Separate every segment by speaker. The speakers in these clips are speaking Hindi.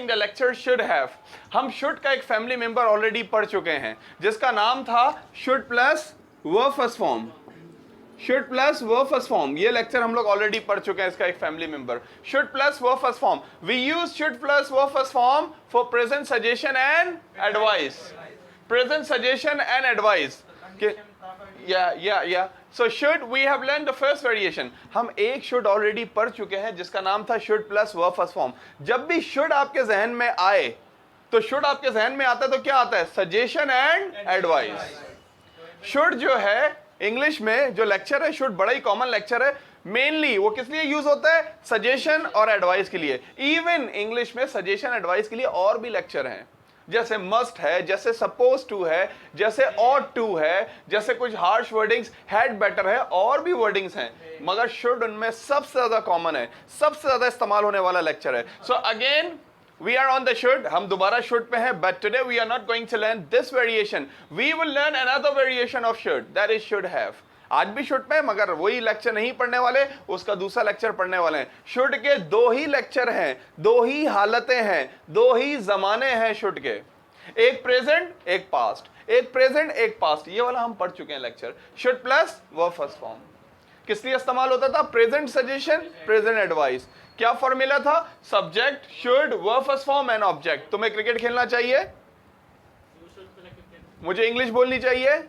Speaker 1: watching the lecture should have. हम should का एक family member already पढ़ चुके हैं जिसका नाम था should plus verb first form. Should plus verb first form. ये lecture हम लोग already पढ़ चुके हैं इसका एक family member. Should plus verb first form. We use should plus verb first form for present suggestion and advice. Present suggestion and advice. Yeah. So should we have learned the first variation. हम एक should already पढ़ चुके हैं जिसका नाम था should plus verb first form. जब भी should आपके जहन में आए तो should आपके जहन में आता है तो क्या आता है? Suggestion and advice. Should जो है इंग्लिश में जो लेक्चर है should बड़ा ही कॉमन लेक्चर है. मेनली वो किस लिए यूज होता है? सजेशन और एडवाइस के लिए. इवन इंग्लिश में सजेशन एडवाइस के लिए और भी लेक्चर हैं, जैसे मस्ट है, जैसे सपोज टू है, जैसे ऑट टू है, जैसे कुछ हार्श वर्डिंग्स हैड बेटर है, और भी वर्डिंग्स हैं, मगर शुड उनमें सबसे ज्यादा कॉमन है, सबसे ज्यादा इस्तेमाल होने वाला लेक्चर है. So again we are on the should, हम दोबारा शुड पे हैं, but today we are not going to learn this variation. We will learn another variation of should, that is should have. आज भी शुड पे मगर वही लेक्चर नहीं पढ़ने वाले, उसका दूसरा लेक्चर पढ़ने वाले हैं. शुड के दो ही लेक्चर हैं, दो ही हालतें हैं, दो ही जमाने हैं शुड के, एक प्रेजेंट एक पास्ट, एक प्रेजेंट एक पास्ट. ये वाला हम पढ़ चुके हैं lecture. Should plus verb first form किस लिए इस्तेमाल होता था? Present suggestion, present advice. क्या फॉर्मूला था? Subject, should, verb first form and object. तुम्हें क्रिकेट खेलना चाहिए, मुझे इंग्लिश बोलनी चाहिए,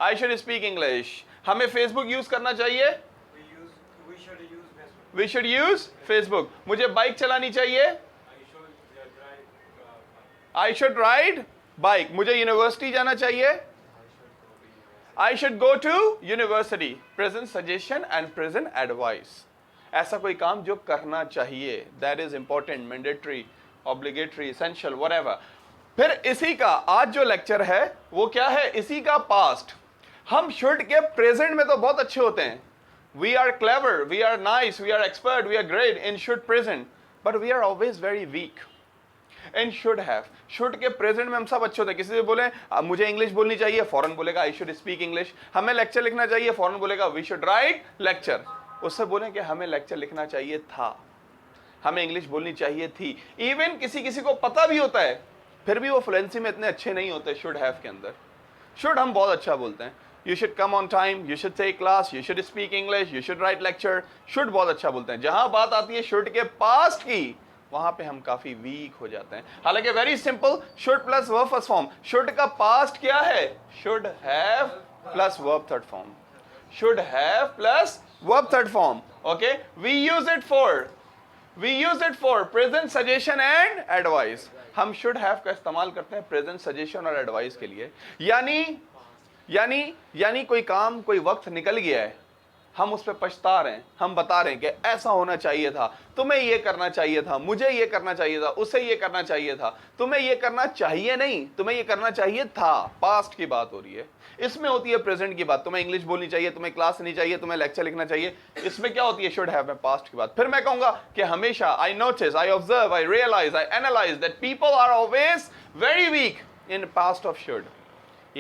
Speaker 1: I should speak English. हमें Facebook यूज करना चाहिए, we should use Facebook. मुझे बाइक चलानी चाहिए, I should ride bike. मुझे यूनिवर्सिटी जाना चाहिए, I should go to university. Present suggestion and present advice. ऐसा कोई काम जो करना चाहिए, that is important, mandatory, obligatory, essential, whatever. फिर इसी का आज जो लेक्चर है वो क्या है? इसी का पास्ट. हम शुड के प्रेजेंट में तो बहुत अच्छे होते हैं. We are clever, we are nice, we are expert, we are great in should present, but we are always very weak in should have. Should के प्रेजेंट में हम सब अच्छे होते हैं. किसी से बोले मुझे इंग्लिश बोलनी चाहिए, फौरन बोलेगा आई शुड स्पीक इंग्लिश. हमें लेक्चर लिखना चाहिए, फौरन बोलेगा वी शुड राइट लेक्चर. उससे बोले कि हमें लेक्चर लिखना चाहिए था, हमें इंग्लिश बोलनी चाहिए थी. इवन किसी किसी को पता भी होता है, फिर भी वो फ्लुएंसी में इतने अच्छे नहीं होते शुड हैव के अंदर. शुड हम बहुत अच्छा बोलते हैं. You should come on time, you should take class, you should speak English, you should write lecture. Should बहुत अच्छा बोलते हैं. जहां बात आती है should के past की, वहां पे हम काफी वीक हो जाते हैं. हालांकि very simple, should plus verb first form. should का past क्या है? should have plus verb third form. should have plus verb third form. Okay, we use it for present suggestion and advice. हम should have का इस्तेमाल करते हैं present suggestion और advice के लिए. यानी कोई काम, कोई वक्त निकल गया है, हम उस पर पछता रहे हैं, हम बता रहे हैं कि ऐसा होना चाहिए था, तुम्हें ये करना चाहिए था, मुझे ये करना चाहिए था, उसे ये करना चाहिए था. तुम्हें ये करना चाहिए नहीं, तुम्हें ये करना चाहिए था. पास्ट की बात हो रही है. इसमें होती है प्रेजेंट की बात. तुम्हें इंग्लिश बोलनी चाहिए, तुम्हें क्लास नहीं चाहिए, तुम्हें लेक्चर लिखना चाहिए. इसमें क्या होती है? शुड हैव में पास्ट की बात. फिर मैं कहूंगा कि हमेशा I notice, I observe, I realise, I analyse that people are always very weak in past of should.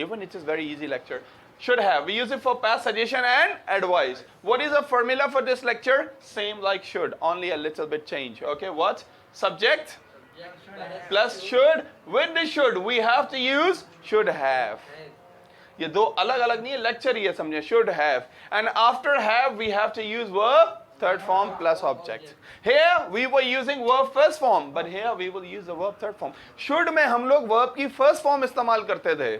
Speaker 1: Even it is very easy lecture. Should have. We use it for past suggestion and advice. What is the formula for this lecture? Same like should, only a little bit change. Okay, what? Subject plus should. With the should, we have to use should have. ये दो अलग अलग नहीं है, लेक्चर ये समझे. Should have. And after have, we have to use verb third form plus object. Here we were using verb first form, but here we will use the verb third form. Should में हम लोग verb की first form इस्तेमाल करते थे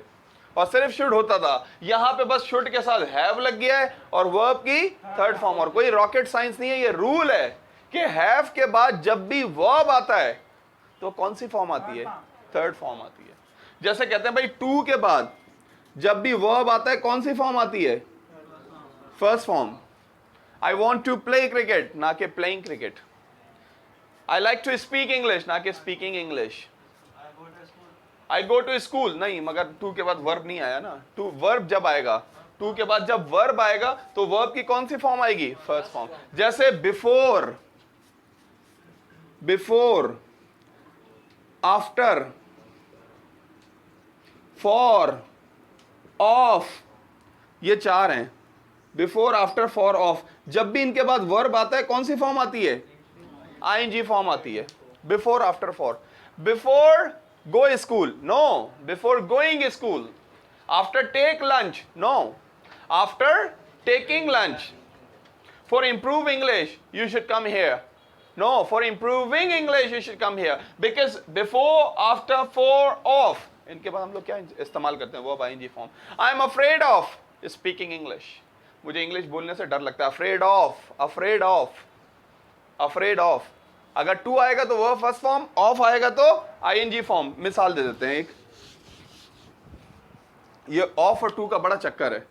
Speaker 1: और सिर्फ शुड होता था. यहां पे बस शुड के साथ हैव लग गया है और वर्ब की थर्ड फॉर्म. और कोई रॉकेट साइंस नहीं है, ये रूल है कि हैव के बाद जब भी वर्ब आता है तो कौन सी फॉर्म आती है? थर्ड फॉर्म आती है. जैसे कहते हैं भाई टू के बाद जब भी वर्ब आता है कौन सी फॉर्म आती है? First form. I want to play cricket, ना कि playing cricket. I like to speak English, ना कि speaking English. I go to school नहीं, मगर टू के बाद वर्ब नहीं आया ना. टू वर्ब जब आएगा, टू के बाद जब वर्ब आएगा तो वर्ब की कौन सी फॉर्म आएगी? First form. जैसे बिफोर, आफ्टर, फॉर, ऑफ, ये चार हैं. Before, after, for, of. जब भी इनके बाद वर्ब आता है कौन सी फॉर्म आती है? आईएनजी फॉर्म आती है। Before, after, for. Before go school, no. Before going school. After take lunch, no. After taking lunch. For improve English, you should come here. No, for improving English, you should come here. Because before, after, for, of. इनके बाद हम लोग क्या इस्तेमाल करते हैं? वो ing form. I am afraid of speaking English. मुझे इंग्लिश बोलने से डर लगता है। Afraid of, afraid of, afraid of. अगर to आएगा तो वो फर्स्ट फॉर्म, of आएगा तो ing फॉर्म। मिसाल दे देते हैं एक, ये of और to का बड़ा चक्कर है।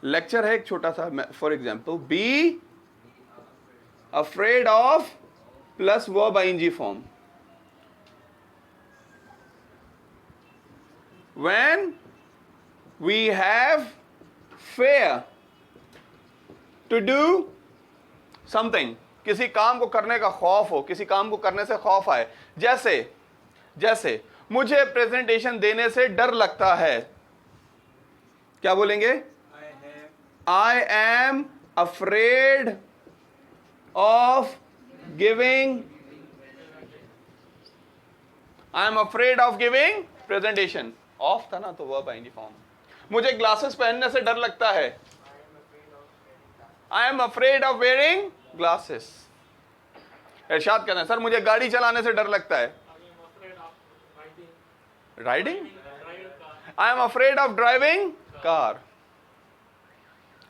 Speaker 1: लेक्चर है एक छोटा सा, for example, be afraid of plus verb ING form. When we have fear to do something, किसी काम को करने का खौफ हो, किसी काम को करने से खौफ आए। जैसे मुझे प्रेजेंटेशन देने से डर लगता है, क्या बोलेंगे? I am afraid of giving presentation. Of था ना तो verb ing form। मुझे ग्लासेस पहनने से डर लगता है। I am afraid of wearing glasses. इरशाद कहते हैं सर मुझे गाड़ी चलाने से डर लगता है। Riding? I am afraid of driving car.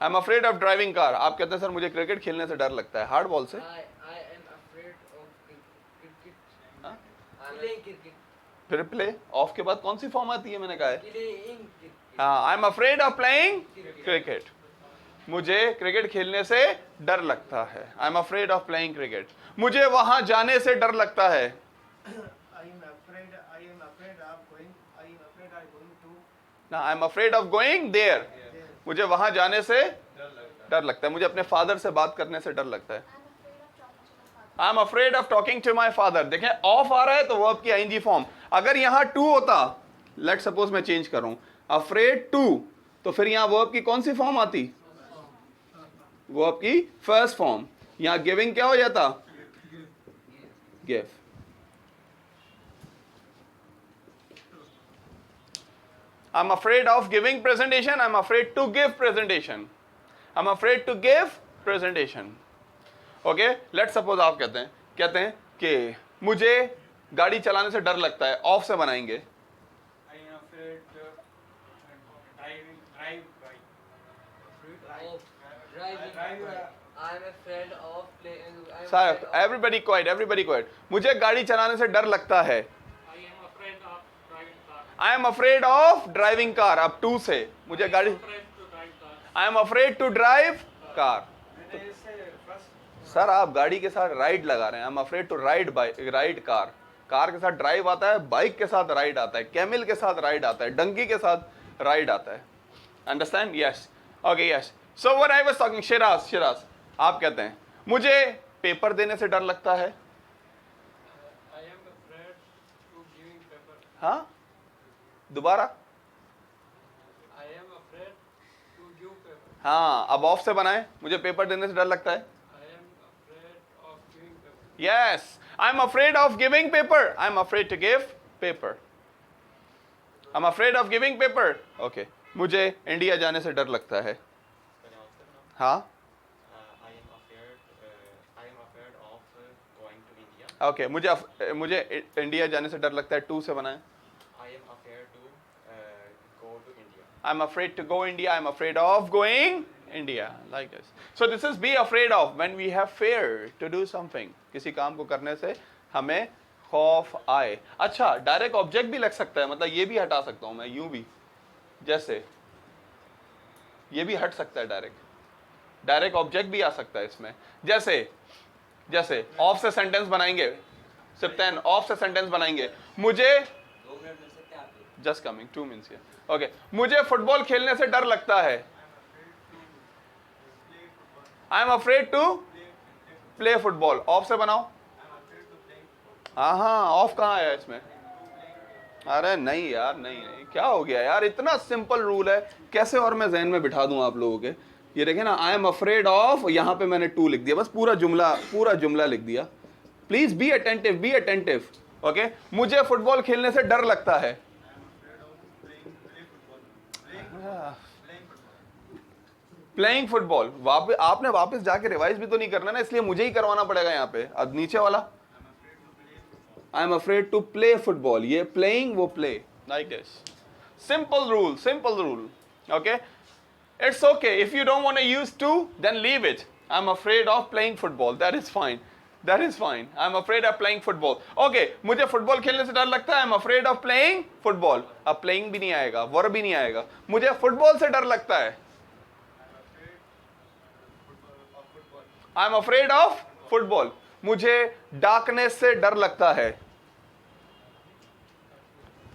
Speaker 1: I am afraid of driving car. आप कहते हैं सर मुझे क्रिकेट खेलने से डर लगता है, हार्ड बॉल से। फिर प्ले, ऑफ के बाद कौन सी फॉर्म आती है? मैंने कहा है हाँ, I am afraid of playing cricket. मुझे क्रिकेट खेलने से डर लगता है। I am afraid of playing cricket. मुझे वहां जाने से डर लगता है। ना, I am afraid of going there. मुझे वहां जाने से डर लगता है। मुझे अपने फादर से बात करने से डर लगता है। I am afraid of talking to my father. देखें ऑफ आ रहा है तो वर्ब की आईएनजी फॉर्म। अगर यहां टू होता, लेट सपोज मैं चेंज करूं, अफ्रेड टू, तो फिर यहां वर्ब की कौन सी फॉर्म आती? वर्ब की फर्स्ट फॉर्म। यहां गिविंग क्या हो जाता? Give. I'm afraid of giving presentation. I'm afraid to give presentation. I'm afraid to give presentation. Okay? Let's suppose आप कहते हैं कि मुझे गाड़ी चलाने से डर लगता है। ऑफ से बनाएंगे।
Speaker 2: I am afraid to drive bike.
Speaker 3: I am afraid of playing.
Speaker 1: Sir, everybody quiet. मुझे गाड़ी चलाने से डर लगता है। I am afraid of driving car. अब टू से मुझे गाड़ी, I am afraid to drive car. Sir आप गाड़ी के साथ राइड लगा रहे हैं। I am afraid to ride car. Car के साथ ड्राइव आता है, बाइक के साथ राइड आता है, कैमिल के साथ राइड आता है, डंकी के साथ राइड आता है। Understand? Yes, okay, yes. So what I was talking, Siraj आप कहते हैं मुझे पेपर देने से डर लगता है। हाँ, दोबारा। हाँ, अब ऑफ से बनाए। मुझे पेपर देने से डर लगता है। Yes, I am afraid of giving paper. I am afraid to give paper. I am afraid of giving paper. Okay, मुझे इंडिया जाने से डर लगता है। हाँ, ओके, मुझे इंडिया जाने से डर लगता है। टू से बनाए। I'm afraid to go India. I'm afraid of going India. Like this. So this is be afraid of when we have fear to do something. किसी काम को करने से हमें खौफ आए। अच्छा, डायरेक्ट ऑब्जेक्ट भी लग सकता है, मतलब ये भी हटा सकता हूं मैं, यूं भी, जैसे ये भी हट सकता है। डायरेक्ट ऑब्जेक्ट भी आ सकता है इसमें। जैसे ऑफ से सेंटेंस बनाएंगे। सिप्तैन, ऑफ से सेंटेंस बनाएंगे। मुझे just coming 2 minutes here. Okay, मुझे फुटबॉल खेलने से डर लगता है। I am afraid to play football. Of से बनाओ। हाँ, ऑफ कहाँ है इसमें? अरे नहीं यार, नहीं, क्या हो गया यार? इतना सिंपल रूल है, कैसे और मैं जहन में बिठा दूं आप लोगों के ये देखे ना, आई एम अफ्रेड ऑफ, यहां पे मैंने टू लिख दिया, बस पूरा जुमला लिख दिया। Please be attentive, be attentive. Okay, मुझे फुटबॉल खेलने से डर लगता है। प्लेइंग फुटबॉल, आपने वापस जाके रिवाइज भी तो नहीं करना ना, इसलिए मुझे ही करवाना पड़ेगा यहाँ पे। अब नीचे वाला, I am afraid to play football, ये प्लेइंग, वो play, like this. Simple rule, simple rule. Okay, it's okay if you don't want to use to, then leave it. I am afraid of playing football, that is fine, that is fine. I am afraid of playing football. Okay, मुझे फुटबॉल खेलने से डर लगता है, I am afraid of playing football. अब प्लेइंग भी नहीं आएगा, वर्ब भी नहीं आएगा, मुझे फुटबॉल से डर लगता है, I am afraid of football. मुझे डार्कनेस से डर लगता है,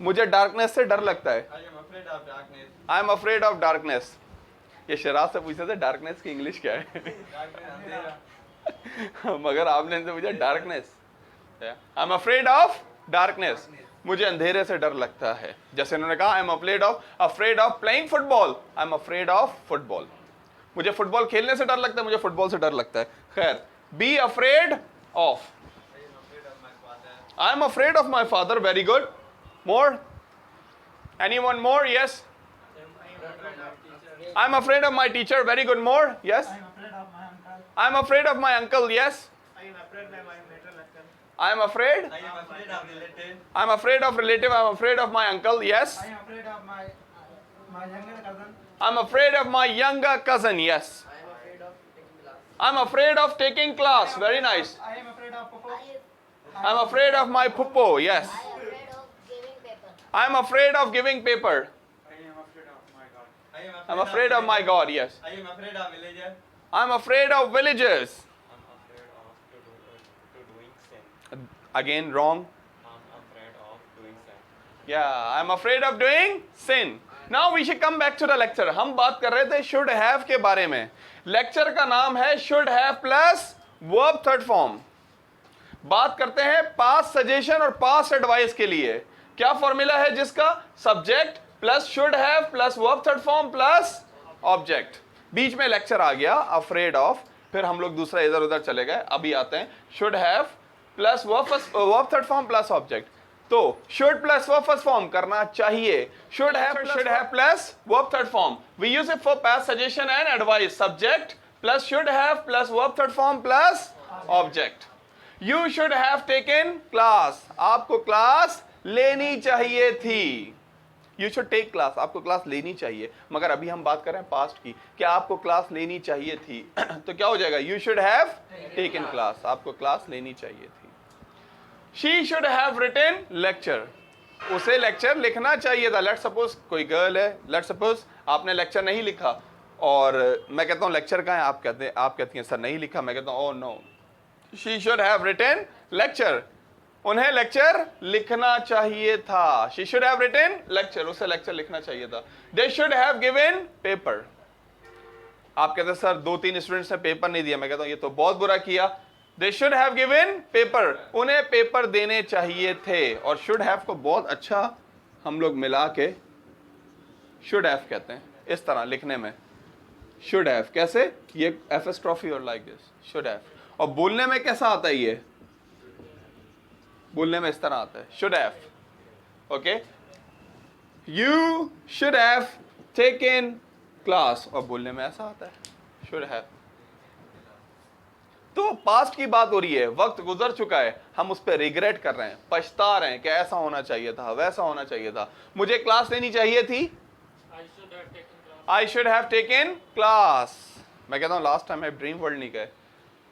Speaker 1: मुझे डार्कनेस से डर लगता है,
Speaker 2: I am afraid of darkness.
Speaker 1: I am afraid of darkness. ये शराब से पूछे थे डार्कनेस की इंग्लिश क्या है
Speaker 2: Darkness, अंधेरा.
Speaker 1: मगर आपने इनसे पूछा darkness. I am afraid of darkness, मुझे अंधेरे से डर लगता है। जैसे उन्होंने कहा, आई am afraid of playing football, I am afraid of football. मुझे फुटबॉल खेलने से डर लगता है, मुझे फुटबॉल से डर लगता है। खैर, B afraid of,
Speaker 2: I am afraid of my father.
Speaker 1: I am afraid of my father. Very good. More? Anyone more? Yes. I am afraid of my teacher. Very good. More? Yes.
Speaker 4: I am afraid of my uncle.
Speaker 1: I am afraid of my uncle. Yes.
Speaker 4: I am afraid of my maternal uncle.
Speaker 1: I am afraid.
Speaker 2: I am afraid of relative.
Speaker 1: I am afraid of relative. I am afraid of my uncle. Yes.
Speaker 4: I am afraid of my younger cousin.
Speaker 1: I am afraid of my younger cousin. Yes.
Speaker 3: I am afraid of taking class.
Speaker 1: I am afraid of taking class. Very nice.
Speaker 4: I am afraid of Popo.
Speaker 1: I am afraid of my puppo. Yes.
Speaker 5: I am afraid of giving paper.
Speaker 1: I am afraid of
Speaker 2: I am afraid of my God.
Speaker 1: I am afraid of my God. Yes.
Speaker 2: I am afraid of villager.
Speaker 1: I am afraid of villagers.
Speaker 2: I'm afraid of to doing sin.
Speaker 1: Again wrong.
Speaker 2: I'm afraid of doing sin.
Speaker 1: Yeah, I'm afraid of doing sin. Now we should come back to the lecture. हम बात कर रहे थे should have के बारे में। लेक्चर का नाम है should have plus verb third form। बात करते हैं past suggestion और past advice के लिए। क्या फॉर्मूला है जिसका? Subject plus should have plus verb third form plus object. बीच में लेक्चर आ गया अफ्रेड ऑफ, फिर हम लोग दूसरा इधर उधर चले गए। अभी आते हैं should have plus verb third form plus object. तो should plus verb first form करना चाहिए, should have plus verb third form. We use it for past suggestion and advice. Subject plus should have plus verb third form plus object. You should have taken class, आपको क्लास लेनी चाहिए थी। यू शुड टेक क्लास, आपको क्लास लेनी चाहिए। मगर अभी हम बात कर रहे हैं पास्ट की, क्या आपको क्लास लेनी चाहिए थी तो क्या हो जाएगा? You should have taken class, आपको क्लास लेनी चाहिए थी। She should have written lecture, उसे लेक्चर लिखना चाहिए था। लेट सपोज कोई गर्ल है, लेट सपोज आपने लेक्चर नहीं लिखा और मैं कहता हूँ लेक्चर कहाँ है, आप कहती हैं सर नहीं लिखा। मैं कहता हूँ oh no, she should have written lecture, उन्हें लेक्चर लिखना चाहिए था। She should have written lecture, उसे लेक्चर लिखना चाहिए था। They should have given paper, आप कहते हैं सर 2-3 स्टूडेंट्स ने पेपर नहीं दिया। मैं कहता हूं ये तो बहुत बुरा किया। दे शुड हैव गिवन पेपर, उन्हें पेपर देने चाहिए थे। और शुड हैव को बहुत अच्छा हम लोग मिला के शुड हैव कहते हैं, इस तरह लिखने में शुड हैव। कैसे? ये एपिस्ट्रॉफी और लाइक दिस शुड हैव। और बोलने में कैसा आता है? ये बोलने में इस तरह आता है should have. Okay, you should have taken class, और बोलने में ऐसा आता है शुड हैव। तो पास्ट की बात हो रही है, वक्त गुजर चुका है, हम उस पर रिग्रेट कर रहे हैं, पछता रहे हैं कि ऐसा होना चाहिए था, वैसा होना चाहिए था, मुझे क्लास लेनी चाहिए थी। I should have taken class. मैं कहता हूँ लास्ट टाइम है ड्रीम वर्ल्ड नहीं गए,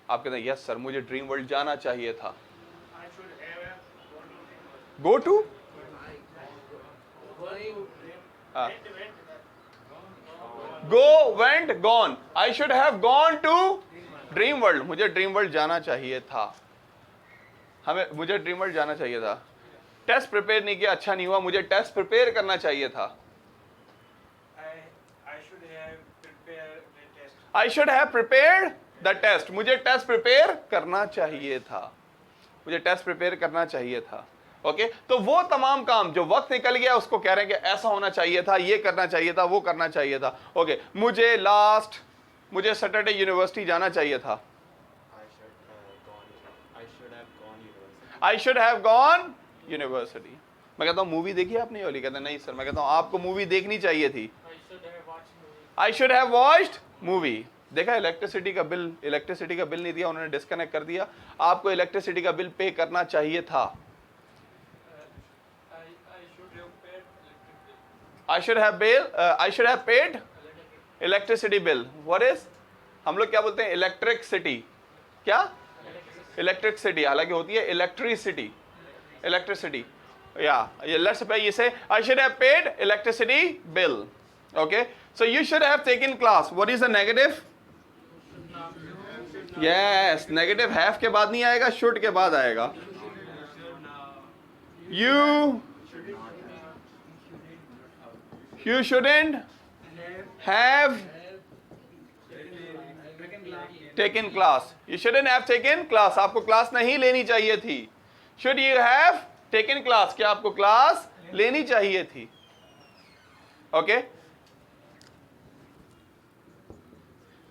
Speaker 1: आप कहते हैं यस सर मुझे ड्रीम वर्ल्ड जाना चाहिए था। Go to go went gone, I should have gone to dream world, मुझे ड्रीम वर्ल्ड जाना चाहिए था। मुझे ड्रीम वर्ल्ड जाना चाहिए था। टेस्ट प्रिपेयर नहीं किया, अच्छा नहीं हुआ, मुझे टेस्ट प्रिपेयर करना चाहिए था।
Speaker 2: I should have prepared the test.
Speaker 1: I should have prepared the test, मुझे टेस्ट प्रिपेयर करना चाहिए था, मुझे टेस्ट प्रिपेयर करना चाहिए था। ओके तो वो तमाम काम जो वक्त निकल गया उसको कह रहे हैं कि ऐसा होना चाहिए था, ये करना चाहिए था, वो करना चाहिए था। ओके मुझे लास्ट मुझे सैटरडे यूनिवर्सिटी जाना चाहिए था।
Speaker 2: I should have gone
Speaker 1: I should have gone
Speaker 2: university.
Speaker 1: University. मैं कहता हूँ मूवी देखी आपने ये वाली? कहते हैं नहीं सर। मैं कहता हूँ आपको मूवी देखनी चाहिए थी। I should have watched movie. देखा इलेक्ट्रिसिटी का बिल नहीं दिया, उन्होंने डिस्कनेक्ट कर दिया। आपको इलेक्ट्रिसिटी का बिल पे करना चाहिए था। I should have paid electricity bill. What is, हम लोग क्या बोलते हैं? Electric city. क्या? इलेक्ट्रिक सिटी, हालांकि होती है इलेक्ट्रिसिटी। या लेट्स से ये से आई should have paid electricity bill. Okay, so you should have taken class. What is the negative? Yes, negative have के बाद नहीं आएगा, शुड के बाद आएगा। You shouldn't have taken class. You shouldn't have taken class. आपको क्लास नहीं लेनी चाहिए थी। Should you have taken class? क्या आपको क्लास लेनी चाहिए थी? Okay?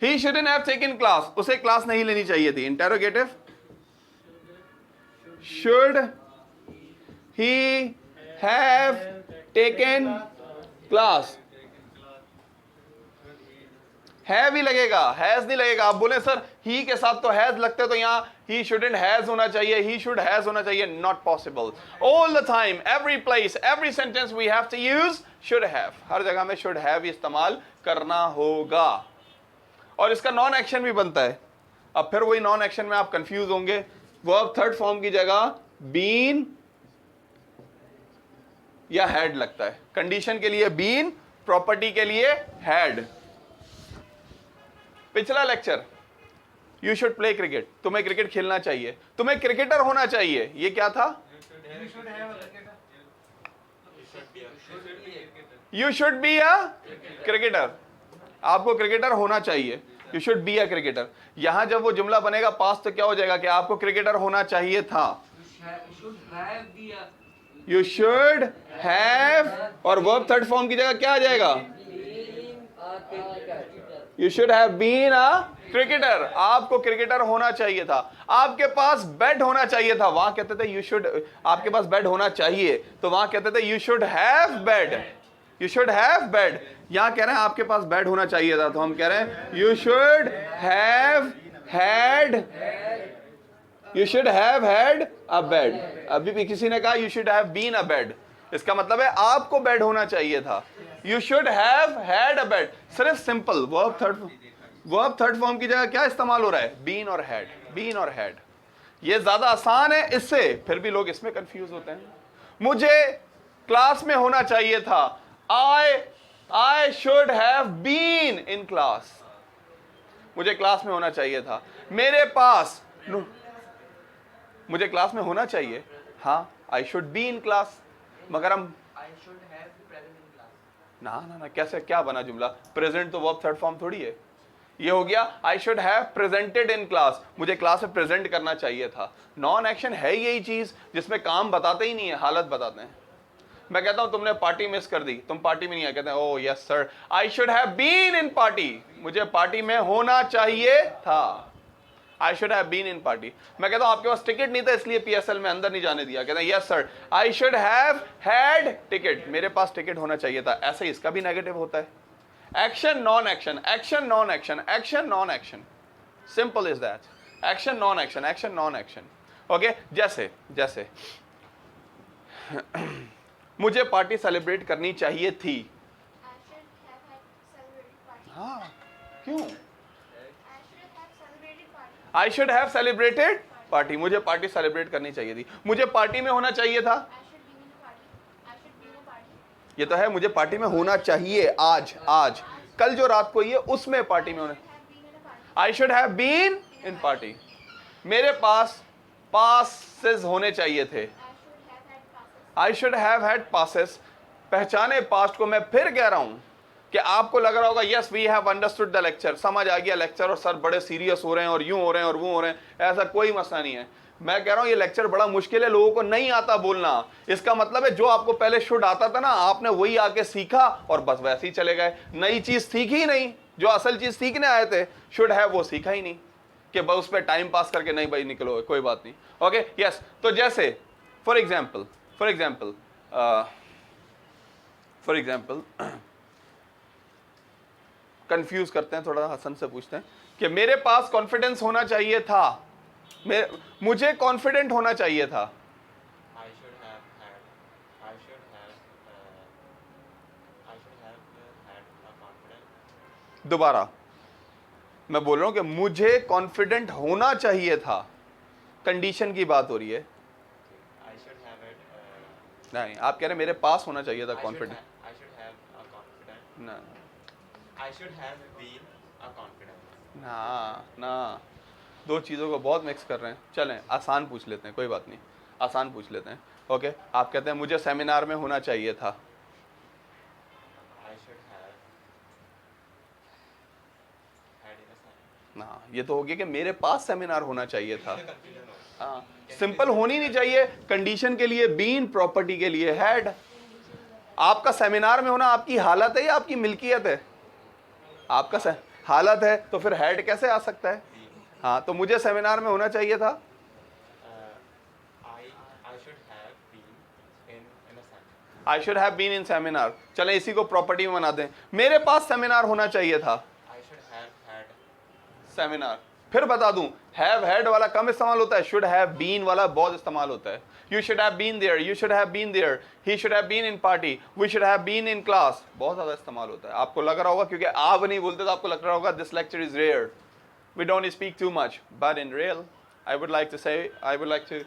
Speaker 1: He shouldn't have taken class. उसे क्लास नहीं लेनी चाहिए थी। Interrogative. Should he have taken class? Have he लगेगा, हैज नहीं लगेगा। आप बोले सर ही के साथ तो हैज लगते, तो यहाँ ही शुडंट हैज होना चाहिए, ही शुड हैज होना चाहिए। Not possible. All the time, every place, every sentence we have to use should have. हर जगह में शुड हैव इस्तेमाल करना होगा। और इसका नॉन एक्शन भी बनता है। अब फिर वही नॉन एक्शन में आप कंफ्यूज होंगे। वर्ब थर्ड फॉर्म की जगह बीन या हैड लगता है। कंडीशन के लिए बीन, प्रॉपर्टी के लिए हैड। पिछला lecture, you should play cricket. तुम्हें क्रिकेट खेलना चाहिए, तुम्हें क्रिकेटर होना चाहिए। ये क्या था? You should be a cricketer. आपको क्रिकेटर होना चाहिए। You should be a cricketer. यहां जब वो जुमला बनेगा पास्ट, तो क्या हो जाएगा कि आपको क्रिकेटर होना चाहिए था। यू शुड हैव, और वर्ब थर्ड फॉर्म की जगह क्या आ जाएगा? You should have been a cricketer. आपको क्रिकेटर होना चाहिए था। आपके पास बेड होना चाहिए था। वहां कहते थे यू शुड, आपके पास बेड होना चाहिए, तो वहां कहते थे you should have bed. You should have bed. यहां कह रहे हैं आपके पास बेड होना चाहिए था, तो हम कह रहे हैं you should have had, you should have had a bed. अभी भी किसी ने कहा you should have been a bed. इसका मतलब है आपको बेड होना चाहिए था। You should have had a bed. सिर्फ सिंपल वर्ब थर्ड फॉर्म की जगह क्या इस्तेमाल हो रहा है? बीन और हैड, बीन और हैड। ये ज्यादा आसान है इससे, फिर भी लोग इसमें कंफ्यूज होते हैं। मुझे क्लास में होना चाहिए था। I should have been in class. मुझे क्लास में होना चाहिए था। मेरे पास, मुझे क्लास में होना चाहिए। हाँ, I should be in class. मगर हम ना कैसे, क्या बना जुमला? प्रेजेंट तो वर्ब थर्ड फॉर्म थोड़ी है। ये हो गया आई should have presented in class. मुझे क्लास में प्रेजेंट करना चाहिए था। नॉन एक्शन है यही चीज जिसमें काम बताते ही नहीं है, हालत बताते हैं। मैं कहता हूं तुमने पार्टी मिस कर दी, तुम पार्टी में नहीं आए, कहते हैं oh yes sir I should have been in party. मुझे पार्टी में होना चाहिए था। I should have been in party. मैं कहता हूं आपके पास टिकट नहीं था इसलिए पीएसएल में अंदर नहीं जाने दिया, कहते हैं yes sir I should have had ticket. मेरे पास टिकट होना चाहिए था। ऐसे ही इसका भी नेगेटिव होता है। Action non action, action non action, action non action. Simple is that. Action non action, action non action. Okay, जैसे जैसे मुझे पार्टी सेलिब्रेट करनी चाहिए थी। हाँ, क्यों? आई शुड हैव सेलिब्रेटेड पार्टी। मुझे पार्टी सेलिब्रेट करनी चाहिए थी। मुझे पार्टी में होना चाहिए था। ये तो है, मुझे पार्टी में होना चाहिए। आज कल जो रात को ये उसमें पार्टी में होना। I should have been in party. मेरे पास पासेस होने चाहिए थे। I should have had passes. पहचाने पास्ट को। मैं फिर कह रहा हूं कि आपको लग रहा होगा yes we have understood the lecture, समझ आ गया लेक्चर, और सर बड़े सीरियस हो रहे हैं और यूं हो रहे हैं और वो हो रहे हैं। ऐसा कोई मसला नहीं है। मैं कह रहा हूं ये लेक्चर बड़ा मुश्किल है, लोगों को नहीं आता बोलना। इसका मतलब है जो आपको पहले शुड आता था ना, आपने वही आके सीखा और बस वैसे ही चले गए, नई चीज सीखी ही नहीं। जो असल चीज सीखने आए थे, शुड हैव वो सीखा ही नहीं, कि बस उस पर टाइम पास करके नहीं भाई निकलो कोई बात नहीं। ओके यस, तो जैसे फॉर एग्जाम्पल कंफ्यूज करते हैं थोड़ा, हसन से पूछते हैं कि मेरे पास कॉन्फिडेंस होना चाहिए था, मुझे कॉन्फिडेंट होना चाहिए था।
Speaker 2: I should have had a confidence.
Speaker 1: दोबारा मैं बोल रहा हूं कि मुझे कॉन्फिडेंट होना चाहिए था, कंडीशन की बात हो रही है।
Speaker 2: I should have it.
Speaker 1: नहीं, आप कह रहे हैं मेरे पास होना चाहिए था
Speaker 2: I should
Speaker 1: confident.
Speaker 2: I should have a confidence.
Speaker 1: ना
Speaker 2: I should have been a confidence.
Speaker 1: ना, दो चीज़ों को बहुत मिक्स कर रहे हैं। चलें आसान पूछ लेते हैं, कोई बात नहीं, आसान पूछ लेते हैं। ओके, आप कहते हैं मुझे सेमिनार में होना चाहिए था।
Speaker 2: I should have had in a seminar.
Speaker 1: ना, ये तो हो गया कि मेरे पास सेमिनार होना चाहिए था।
Speaker 2: Confusion हो.
Speaker 1: हाँ, सिंपल होनी नहीं चाहिए। कंडीशन के लिए बीन, प्रॉपर्टी के लिए हैड। आपका सेमिनार में होना आपकी हालत है या आपकी मिल्कियत है? आपका हालत है, तो फिर हैड कैसे आ सकता है? हाँ, तो मुझे सेमिनार में होना चाहिए था।
Speaker 2: I should have been in a seminar.
Speaker 1: I should have been in seminar. चलें इसी को प्रॉपर्टी में बना दें, मेरे पास सेमिनार होना चाहिए था।
Speaker 2: I should have had.
Speaker 1: Seminar, फिर बता दूं, हैव हैड वाला कम इस्तेमाल होता है, शुड हैव बीन वाला बहुत इस्तेमाल होता है। You should have been there, you should have been there, he should have been in party, we should have been in class, बहुत ज़्यादा इस्तेमाल होता है। आपको लग रहा होगा क्योंकि आप नहीं बोलते तो आपको लग रहा होगा this lecture is rare, we don't speak too much, but in real I would like to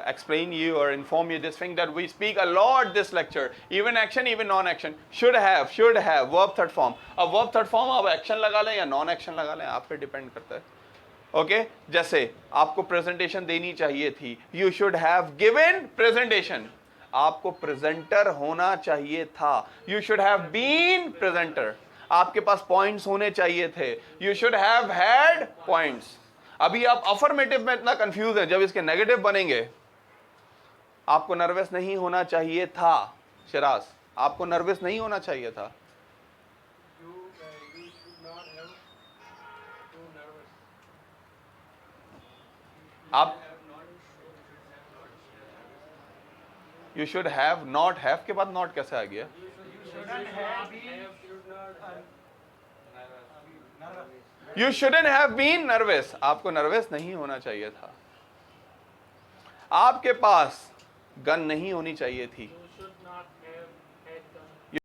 Speaker 1: explain you or inform you this thing that we speak a lot this lecture, even action even non action, should have verb third form। अब verb third form आप action लगा लें या non action लगा लें, आप पे डिपेंड करता है। ओके जैसे आपको प्रेजेंटेशन देनी चाहिए थी, you should have given presentation, आपको प्रेजेंटर होना चाहिए था, you should have been presenter, आपके पास पॉइंट्स होने चाहिए थे, you should have had points। अभी आप अफर्मेटिव में इतना कंफ्यूज हैं, जब इसके नेगेटिव बनेंगे आपको नर्वस नहीं होना चाहिए था। शिराज, आपको नर्वस नहीं होना चाहिए था।
Speaker 4: You should not have too nervous.
Speaker 1: आप you should have not, have के बाद नॉट कैसे आ गया?
Speaker 4: Shouldn't have been. Should not. Nervous.
Speaker 1: You shouldn't have been nervous, आपको नर्वस नहीं होना चाहिए था। आपके पास गन नहीं होनी चाहिए थी,